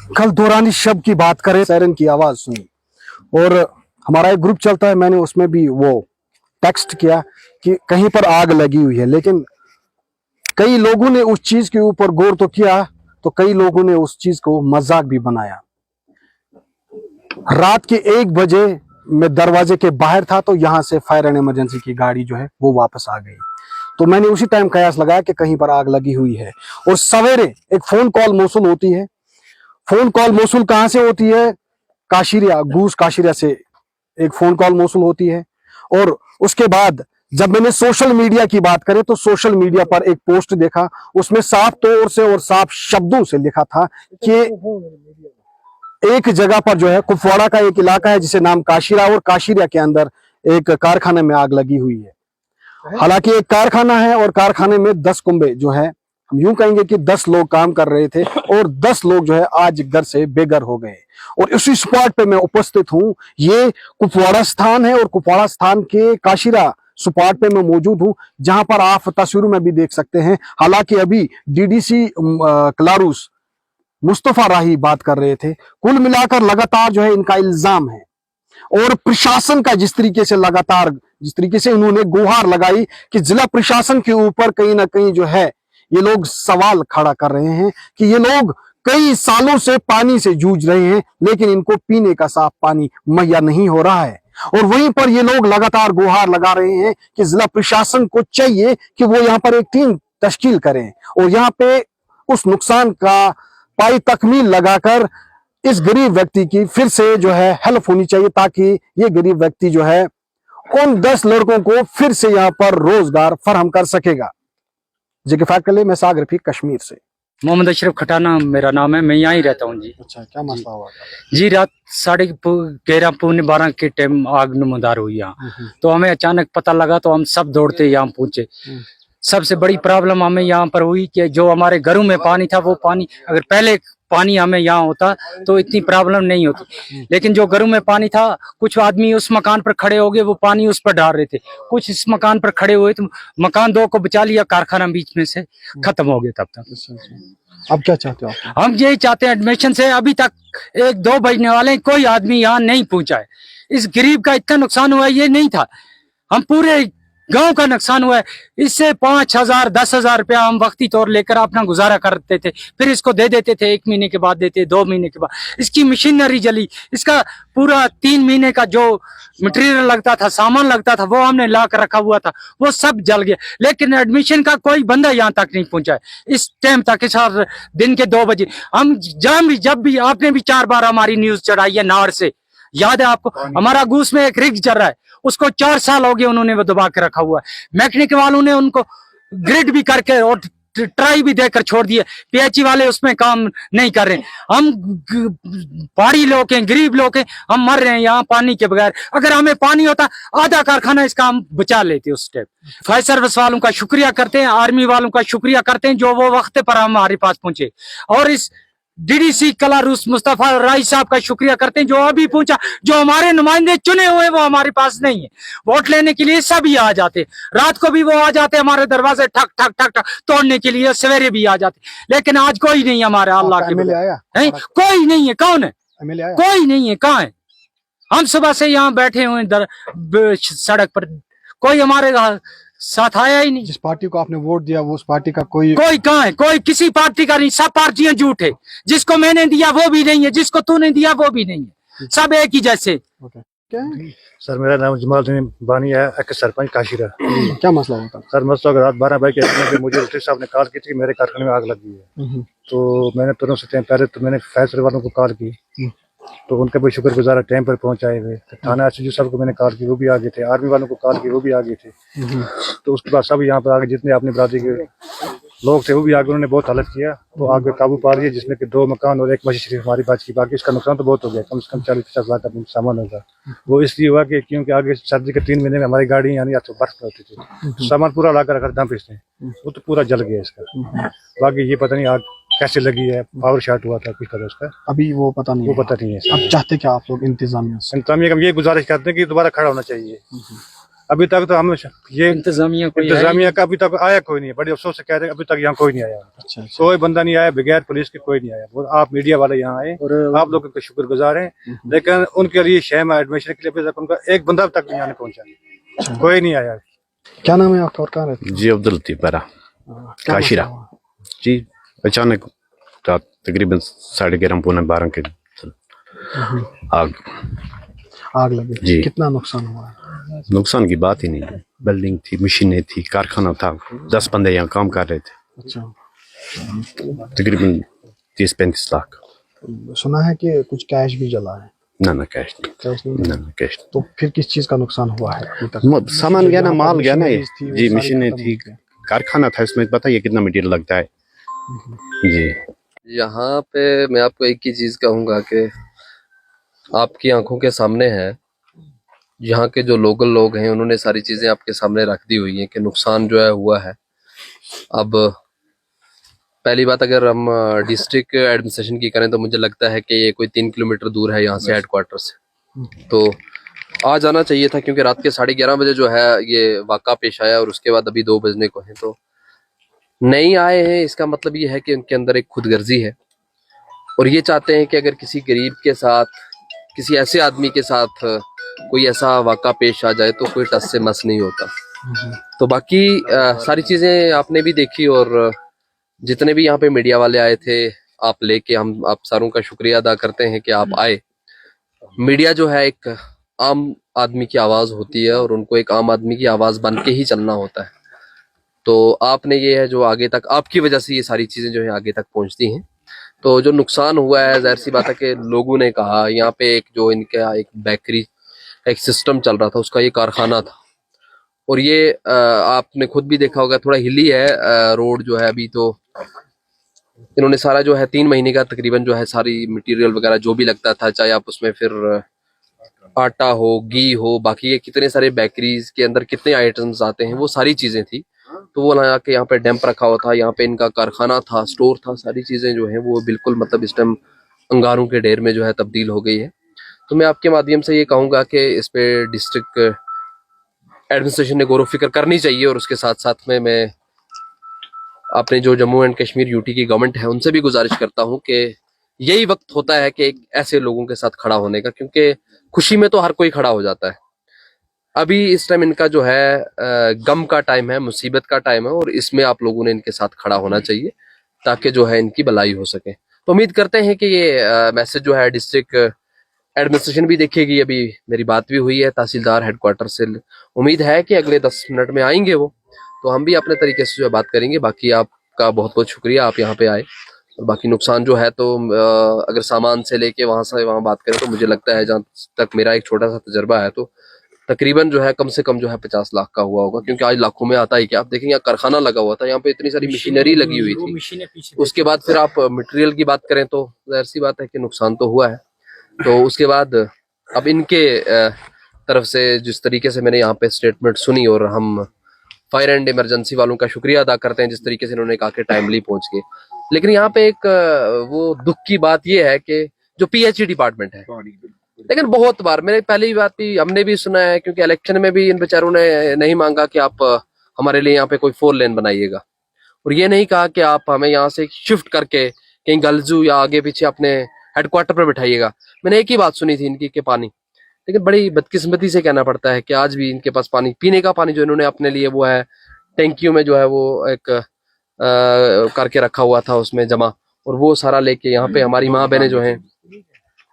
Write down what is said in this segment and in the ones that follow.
कल दौरान शब की बात करें, सायरन की आवाज सुनी और हमारा एक ग्रुप चलता है, मैंने उसमें भी वो टेक्स्ट किया कि कहीं पर आग लगी हुई है, लेकिन कई लोगों ने उस चीज के ऊपर गौर तो किया, तो कई लोगों ने उस चीज को मजाक भी बनाया। रात के 1 बजे मैं दरवाजे के बाहर था, तो यहाँ से फायर एंड इमरजेंसी की गाड़ी जो है वो वापस आ गई। तो मैंने उसी टाइम कयास लगाया कि कहीं पर आग लगी हुई है। और सवेरे एक फोन कॉल मौसूल होती है। फोन कॉल मौसूल कहां से होती है? काशिरिया, गूस काशिरिया से एक फोन कॉल मौसूल होती है। और उसके बाद जब मैंने सोशल मीडिया की बात करें, तो सोशल मीडिया पर एक पोस्ट देखा, उसमें साफ तौर से और साफ शब्दों से लिखा था कि एक जगह पर जो है, कुपवाड़ा का एक इलाका है जिसे नाम काशिरा, और काशिरिया के अंदर एक कारखाने में आग लगी हुई है। हालांकि एक कारखाना है और कारखाने में 10 कुंबे जो है, हम यूं कहेंगे कि 10 लोग काम कर रहे थे और 10 लोग जो है आज घर से बेघर हो गए। और इसी स्पॉट पे मैं उपस्थित हूं। ये कुपवाड़ा स्थान है और कुपवाड़ा स्थान के काशिरा स्पॉट पे मैं मौजूद हूं, जहां पर आप तस्वीरों में भी देख सकते हैं। हालांकि अभी डीडीसी क्लारूस मुस्तफा राही बात कर रहे थे। कुल मिलाकर लगातार जो है इनका इल्जाम है, और प्रशासन का जिस तरीके से लगातार, जिस तरीके से उन्होंने गुहार लगाई कि जिला प्रशासन के ऊपर कहीं ना कहीं जो है ये लोग सवाल खड़ा कर रहे हैं कि ये लोग कई सालों से पानी से जूझ रहे हैं, लेकिन इनको पीने का साफ पानी मुहैया नहीं हो रहा है। और वहीं पर ये लोग लगातार गुहार लगा रहे हैं कि जिला प्रशासन को चाहिए कि वो यहाँ पर एक टीम तश्कील करें और यहाँ पे उस नुकसान का पाई तकमील लगाकर इस गरीब व्यक्ति की फिर से जो है हेल्प होनी चाहिए, ताकि ये गरीब व्यक्ति जो है उन 10 लड़कों को फिर से यहाँ पर रोजगार फराहम कर सकेगा। जी के फैक्ट के लिए मैं सागर रफीक, कश्मीर से। मोहम्मद अशरफ खटाना मेरा नाम है, मैं यहाँ ही रहता हूँ जी। अच्छा, क्या मसला हुआ जी, रात 11:30 पौने 12 के टाइम आग नमदार हुई यहाँ। तो हमें अचानक पता लगा, तो हम सब दौड़ते यहाँ पहुंचे। सबसे बड़ी प्रॉब्लम हमें यहाँ पर हुई कि जो हमारे घरों में पानी था, वो पानी अगर पहले पानी हमें यहाँ होता तो इतनी प्रॉब्लम नहीं होती, लेकिन जो घरों में पानी था, कुछ आदमी उस मकान पर खड़े हो गए, वो पानी उस पर डाल रहे थे, कुछ इस मकान पर खड़े हुए, तो मकान 2 को बचा लिया, कारखाना बीच में से खत्म हो गया तब तक। अब क्या चाहते हो आप? हम यही चाहते हैं, एडमिशन से अभी तक 1-2 बजने वाले, कोई आदमी यहाँ नहीं पहुंचा है। इस गरीब का इतना नुकसान हुआ है, ये नहीं था। हम पूरे गांव का नुकसान हुआ है। इससे 5,000 10,000 रुपया हम वक्ती तौर लेकर अपना गुजारा करते थे, फिर इसको दे देते थे, 1 महीने के बाद देते, 2 महीने के बाद। इसकी मशीनरी जली, इसका पूरा 3 महीने का जो मटेरियल लगता था, सामान लगता था, वो हमने ला कर रखा हुआ था, वो सब जल गया। लेकिन एडमिशन का कोई बंदा यहाँ तक नहीं पहुंचा है इस टाइम तक। इस दिन के 2 बजे हम जब भी आपने भी 4 बार हमारी न्यूज चढ़ाई है नार से, याद है आपको? हमारा गूस में एक रिग चल रहा है, उसको 4 साल हो गए उन्होंने वो दबा के रखा हुआ है। मैकेनिक वालों ने उनको ग्रिड भी करके और ट्राई भी देकर छोड़ दिया। पीएचई वाले उसमें काम नहीं कर रहे। हम पहाड़ी लोग हैं, गरीब लोग हैं, हम मर रहे हैं यहाँ पानी के बगैर। अगर हमें पानी होता, आधा कारखाना इसका हम बचा लेते उस टाइम। फायर सर्विस वालों का शुक्रिया करते हैं, आर्मी वालों का शुक्रिया करते हैं, जो वो वक्त पर हमारे पास पहुंचे। और इस डीडीसी क्लारूस मुस्तफा राही साहब का शुक्रिया करते हैं, जो अभी पहुंचा। जो हमारे नुमाइंदे चुने हुए, वो हमारे पास नहीं है। वोट लेने के लिए सभी आ जाते, रात को भी वो आ जाते हमारे दरवाजे ठक ठक ठक ठक तोड़ने के लिए, सवेरे भी आ जाते। लेकिन आज कोई नहीं है हमारे अल्लाह के एमएलए आया है, कोई नहीं है। कौन है एमएलए आया? कोई नहीं है। कहाँ है? हम सुबह से यहाँ बैठे हुए सड़क पर, कोई हमारे साथ आया ही नहीं। जिस पार्टी को आपने वोट दिया, वो उस पार्टी का कोई कहाँ है? कोई किसी पार्टी का नहीं। सब पार्टियां झूठ है। जिसको मैंने दिया वो भी नहीं है, जिसको तूने दिया वो भी नहीं है, सब एक ही जैसे। सर, मेरा नाम जमाल बानी है, एक्स सरपंच काशिरा। क्या मसला होता? सर, मसला रात 12 बजे के मुझे रफीक साहब ने कॉल की थी कि मेरे कारखाने में आग लगी है। तो मैंने तुरंत से पहले तो मैंने फायर सर्विस वालों को कॉल की, तो उनका भी शुक्रगुजार टाइम पर पहुंचाए हुए। थाना एसएचओ साहब को मैंने कॉल की, वो भी आ गए थे। आर्मी वालों को कॉल की, वो भी आ गए थे। तो उसके बाद सब यहाँ पर आगे जितने अपनी बरादरी के लोग थे, वो भी आगे उन्होंने बहुत हालत किया, तो आग पे काबू पा लिया, जिसमें कि 2 मकान और 1 मस्जिद शरीफ हमारी बात की। बाकी इसका नुकसान तो बहुत हो गया, कम से कम 40-50 लाख का सामान होगा। वो इसलिए हुआ कि क्योंकि आगे सर्दी के 3 महीने में हमारी गाड़ी यानी बर्फ में होती थी, तो सामान पूरा ला कर रखा दम पिसने, वो तो पूरा जल गया इसका। बाकी ये पता नहीं आग कैसे लगी है, पावर शॉट हुआ था, कुछ पता उसका अभी वो पता नहीं, वो पता नहीं है। अब चाहते क्या आप लोग इंतजामिया से? इंतजामिया हम ये गुजारिश करते हैं कि दोबारा खड़ा होना चाहिए। अभी तक तो हम ये इंतजामिया कोई है ही इंतजामिया का अभी तक आया कोई नहीं है। बड़े अफसोस से कह रहे हैं अभी तक यहाँ कोई नहीं आया। अच्छा अच्छा। कोई बंदा नहीं आया, बगैर पुलिस के कोई नहीं आया। वो आप मीडिया वाले यहाँ आए और आप लोगों के शुक्रगुजार हैं, लेकिन उनके लिए शहर में एडमिशन के लिए अभी तक उनका एक बंदा तक यहाँ नहीं पहुंचा, कोई नहीं आया। क्या नाम है आपका और कहाँ रहते जी अब्दुल लतीफ बरा हैं? क्या काशिरा। मसला हुआ? जी अचानक रात तकरीबन 11:30 पौने 12 के आग आग लगी जी। कितना नुकसान हुआ है? नुकसान की बात ही नहीं है। बिल्डिंग थी, मशीनें थी, कारखाना था, 10 बंदे यहाँ काम कर रहे थे। अच्छा। तकरीबन 30-35 लाख। सुना है कि कुछ कैश भी जला है। ना कैश नहीं, कैश नहीं? ना कैश तो फिर किस चीज का नुकसान हुआ है अभी तक? नहीं। सामान गया ना, जहाँ पर माल गया ना ये। मशीनरीज थी, वो जी सारी मशीनें खत्म थी, हो गई। कारखाना था, इसमें बताइए कितना मटेरियल लगता है। जी यहाँ पे मैं आपको एक ही चीज कहूंगा कि आपकी आंखों के सामने है, यहाँ के जो लोकल लोग हैं उन्होंने सारी चीजें आपके सामने रख दी हुई हैं कि नुकसान जो है हुआ है। अब पहली बात, अगर हम डिस्ट्रिक्ट एडमिनिस्ट्रेशन की करें तो मुझे लगता है कि ये कोई 3 किलोमीटर दूर है यहाँ से, हेडक्वार्टर से। तो आ जाना चाहिए था, क्योंकि रात के 11:30 बजे जो है ये वाक़ा पेश आया और उसके बाद अभी 2 बजने को है। तो नहीं आए हैं, इसका मतलब ये है कि उनके अंदर एक खुदगर्जी है और ये चाहते हैं कि अगर किसी गरीब के साथ, किसी ऐसे आदमी के साथ कोई ऐसा वाक़ा पेश आ जाए तो कोई टस से मस नहीं होता। तो बाकी सारी चीज़ें आपने भी देखी और जितने भी यहाँ पे मीडिया वाले आए थे आप लेके, हम आप सारों का शुक्रिया अदा करते हैं कि आप आए। मीडिया जो है एक आम आदमी की आवाज़ होती है और उनको एक आम आदमी की आवाज़ बन के ही चलना होता है। तो आपने ये है जो आगे तक, आपकी वजह से ये सारी चीज़ें जो है आगे तक पहुँचती हैं। तो जो नुकसान हुआ है, जाहिर सी बात है कि लोगों ने कहा यहाँ पे एक जो इनका एक बेकरी एक सिस्टम चल रहा था, उसका ये कारखाना था और ये आपने खुद भी देखा होगा थोड़ा हिली है रोड जो है अभी। तो इन्होंने सारा जो है 3 महीने का तकरीबन जो है सारी मटेरियल वगैरह जो भी लगता था, चाहे आप उसमें फिर आटा हो, घी हो, बाकी ये कितने सारे बेकरीज के अंदर कितने आइटम्स आते हैं, वो सारी चीज़ें थी। तो वो ला के यहाँ पे डैम्प रखा हुआ था, यहाँ पे इनका कारखाना था, स्टोर था, सारी चीज़ें जो हैं वो बिल्कुल मतलब इस टाइम अंगारों के ढेर में जो है तब्दील हो गई है। तो मैं आपके माध्यम से ये कहूँगा कि इस पे डिस्ट्रिक्ट एडमिनिस्ट्रेशन ने गौर व फिक्र करनी चाहिए और उसके साथ साथ में मैं अपने जो जम्मू एंड कश्मीर यूटी की गवर्नमेंट है उनसे भी गुजारिश करता हूँ कि यही वक्त होता है कि एक ऐसे लोगों के साथ खड़ा होने का, क्योंकि खुशी में तो हर कोई खड़ा हो जाता है। अभी इस टाइम इनका जो है गम का टाइम है, मुसीबत का टाइम है और इसमें आप लोगों ने इनके साथ खड़ा होना चाहिए ताकि जो है इनकी भलाई हो सके। तो उम्मीद करते हैं कि ये मैसेज जो है डिस्ट्रिक्ट एडमिनिस्ट्रेशन भी देखेगी। अभी मेरी बात भी हुई है तहसीलदार हेडक्वार्टर से, उम्मीद है कि अगले 10 मिनट में आएंगे वो, तो हम भी अपने तरीके से जो है बात करेंगे। बाकी आपका बहुत बहुत शुक्रिया, आप यहाँ पे आए। और बाकी नुकसान जो है तो अगर सामान से लेके वहाँ से वहाँ बात करें तो मुझे लगता है, जहाँ तक मेरा एक छोटा सा तजर्बा है, तो तकरीबन जो है कम से कम जो है 50 लाख का हुआ होगा, क्योंकि आज लाखों में आता ही क्या। आप देखेंगे यहाँ कारखाना लगा हुआ था, यहाँ पे इतनी सारी मशीनरी लगी हुई थी। उसके बाद फिर आप मटेरियल की बात करें तो जाहिर सी बात है कि नुकसान तो हुआ है। तो उसके बाद अब इनके तरफ से जिस तरीके से मैंने यहाँ पे स्टेटमेंट सुनी, और हम फायर एंड इमरजेंसी वालों का शुक्रिया अदा करते हैं जिस तरीके से इन्होंने कहा कि टाइमली पहुंच गए। लेकिन यहाँ पे एक वो दुख की बात ये है कि जो पीएचई डिपार्टमेंट है, लेकिन बहुत बार मैंने पहली बात भी हमने भी सुना है, क्योंकि इलेक्शन में भी इन बेचारों ने नहीं मांगा कि आप हमारे लिए यहाँ पे कोई 4 लेन बनाइएगा, और ये नहीं कहा कि आप हमें यहाँ से शिफ्ट करके कहीं गलजू या आगे पीछे अपने हेडक्वार्टर पर बैठाइएगा। मैंने एक ही बात सुनी थी इनकी कि पानी, लेकिन बड़ी बदकिस्मती से कहना पड़ता है कि आज भी इनके पास पानी, पीने का पानी जो इन्होंने अपने लिए वो है टैंकियों में जो है वो एक करके रखा हुआ था उसमें जमा, और वो सारा लेके यहाँ पे हमारी माँ बहनें जो हैं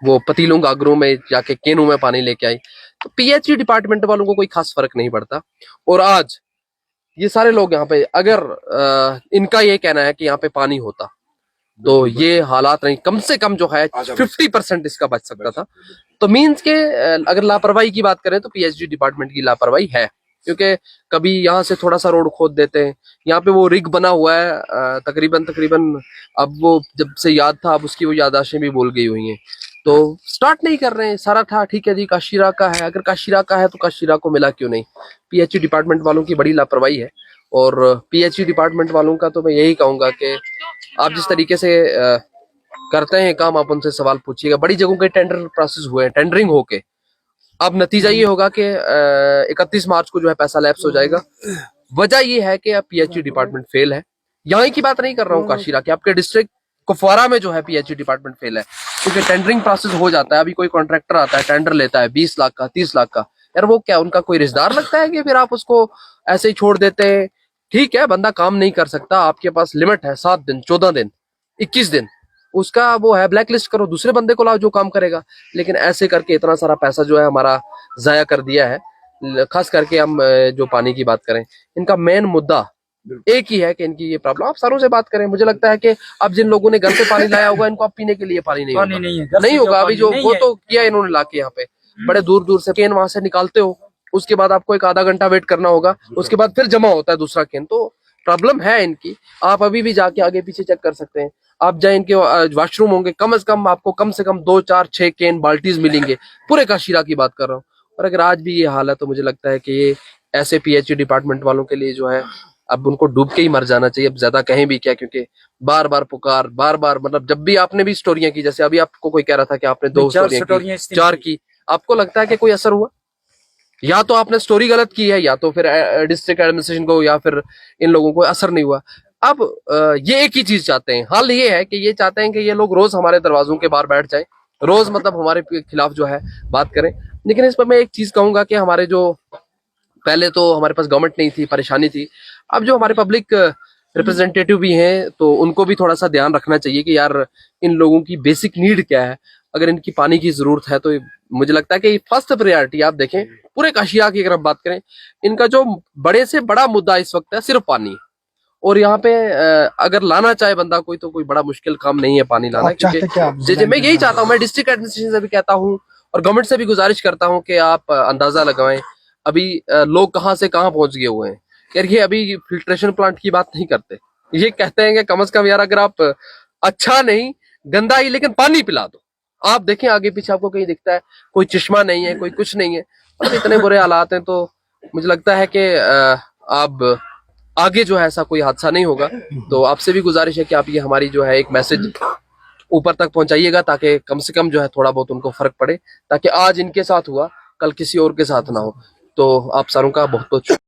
वो पतीलों गागरों में जाके केनों में पानी लेके आई। तो पीएचई डिपार्टमेंट वालों को कोई खास फर्क नहीं पड़ता। और आज ये सारे लोग यहाँ पे, अगर इनका ये कहना है कि यहाँ पे पानी होता तो ये हालात नहीं, कम से कम जो है 50% इसका बच सकता था। तो मीन्स के अगर लापरवाही की बात करें तो पीएचई डिपार्टमेंट की लापरवाही है, क्योंकि कभी यहाँ से थोड़ा सा रोड खोद देते हैं, यहाँ पे वो रिग बना हुआ है तकरीबन अब वो जब से याद था अब उसकी वो यादाशें भी बोल गई हुई हैं, तो स्टार्ट नहीं कर रहे हैं। सारा था ठीक है जी काशीरा का है, अगर काशीरा का है तो काशीरा को मिला क्यों नहीं। पीएचई डिपार्टमेंट वालों की बड़ी लापरवाही है, और पीएचई डिपार्टमेंट वालों का तो मैं यही कहूंगा कि आप जिस तरीके से करते हैं काम, आप उनसे सवाल पूछिएगा। बड़ी जगहों के टेंडर प्रोसेस हुए हैं, टेंडरिंग होके अब नतीजा ये होगा कि 31 मार्च को जो है पैसा लैप्स हो जाएगा। वजह ये है कि अब पीएचई डिपार्टमेंट फेल है। यहाँ की बात नहीं कर रहा हूँ काशीरा की, आपके डिस्ट्रिक्ट कुपवारा में जो है पीएचई डिपार्टमेंट फेल है, क्योंकि टेंडरिंग प्रोसेस हो जाता है। अभी कोई कॉन्ट्रैक्टर आता है, टेंडर लेता है 20 लाख का, 30 लाख का, यार वो क्या उनका कोई रिश्तेदार लगता है कि फिर आप उसको ऐसे ही छोड़ देते हैं? ठीक है, बंदा काम नहीं कर सकता, आपके पास लिमिट है 7 दिन, 14 दिन, 21 दिन, उसका वो है, ब्लैक लिस्ट करो, दूसरे बंदे को लाओ जो काम करेगा। लेकिन ऐसे करके इतना सारा पैसा जो है हमारा जाया कर दिया है। खास करके हम जो पानी की बात करें, इनका मेन मुद्दा एक ही है कि इनकी ये प्रॉब्लम, आप सारों से बात करें, मुझे लगता है कि अब जिन लोगों ने घर से पानी लाया होगा, इनको अब पीने के लिए पानी नहीं होगा, नहीं होगा। अभी जो वो तो किया इन्होंने लाके यहाँ पे, बड़े दूर दूर से केन वहां से निकालते हो, उसके बाद आपको एक आधा घंटा वेट करना होगा, उसके बाद फिर जमा होता है दूसरा केन। तो प्रॉब्लम है इनकी। आप अभी भी जाके आगे पीछे चेक कर सकते हैं, आप जाए इनके वॉशरूम होंगे, कम से कम आपको कम से कम 2, 4, 6 केन बाल्टीज मिलेंगे, पूरे काशीरा की बात कर रहा हूँ। और अगर आज भी ये हाल है तो मुझे लगता है कि ये ऐसे पीएचई डिपार्टमेंट वालों के लिए जो है अब उनको डूब के ही मर जाना चाहिए। अब ज्यादा कहीं भी क्या, क्योंकि बार बार पुकार, बार बार, मतलब जब भी आपने भी स्टोरियां की, जैसे अभी आपको कोई कह रहा था कि आपने 2 स्टोरियां की, 4 की, आपको लगता है कि कोई असर हुआ? या तो आपने स्टोरी गलत की है, या तो फिर डिस्ट्रिक्ट एडमिनिस्ट्रेशन को या फिर इन लोगों को असर नहीं हुआ। अब ये एक ही चीज चाहते हैं, हाल ये है कि ये चाहते हैं कि ये लोग रोज हमारे दरवाजों के बाहर बैठ जाएं, रोज मतलब हमारे खिलाफ जो है बात करें। लेकिन इस पर मैं एक चीज कहूंगा कि हमारे जो पहले तो हमारे पास गवर्नमेंट नहीं थी, परेशानी थी, अब जो हमारे पब्लिक रिप्रेजेंटेटिव भी हैं तो उनको भी थोड़ा सा ध्यान रखना चाहिए कि यार इन लोगों की बेसिक नीड क्या है। अगर इनकी पानी की जरूरत है तो मुझे लगता है कि फर्स्ट प्रायोरिटी, आप देखें पूरे काशिया की अगर हम बात करें, इनका जो बड़े से बड़ा मुद्दा इस वक्त है सिर्फ पानी। और यहाँ पे अगर लाना चाहे बंदा कोई, तो कोई बड़ा मुश्किल काम नहीं है पानी लाना। क्योंकि मैं यही चाहता हूँ, मैं डिस्ट्रिक्ट एडमिनिस्ट्रेशन से भी कहता हूँ और गवर्नमेंट से भी गुजारिश करता हूँ कि आप अंदाजा लगाएं अभी लोग कहाँ से कहाँ पहुंच गए हुए हैं। यार ये अभी फिल्ट्रेशन प्लांट की बात नहीं करते, ये कहते हैं कि कम से कम यार अगर आप अच्छा नहीं गंदा ही लेकिन पानी पिला दो। आप देखें आगे पीछे आपको कहीं दिखता है कोई चश्मा नहीं है, कोई कुछ नहीं है, और इतने बुरे हालात हैं। तो मुझे लगता है कि अब आगे जो है ऐसा कोई हादसा नहीं होगा। तो आपसे भी गुजारिश है कि आप ये हमारी जो है एक मैसेज ऊपर तक पहुंचाइएगा, ताकि कम से कम जो है थोड़ा बहुत उनको फर्क पड़े, ताकि आज इनके साथ हुआ कल किसी और के साथ ना हो। तो आप सारों का बहुत बहुत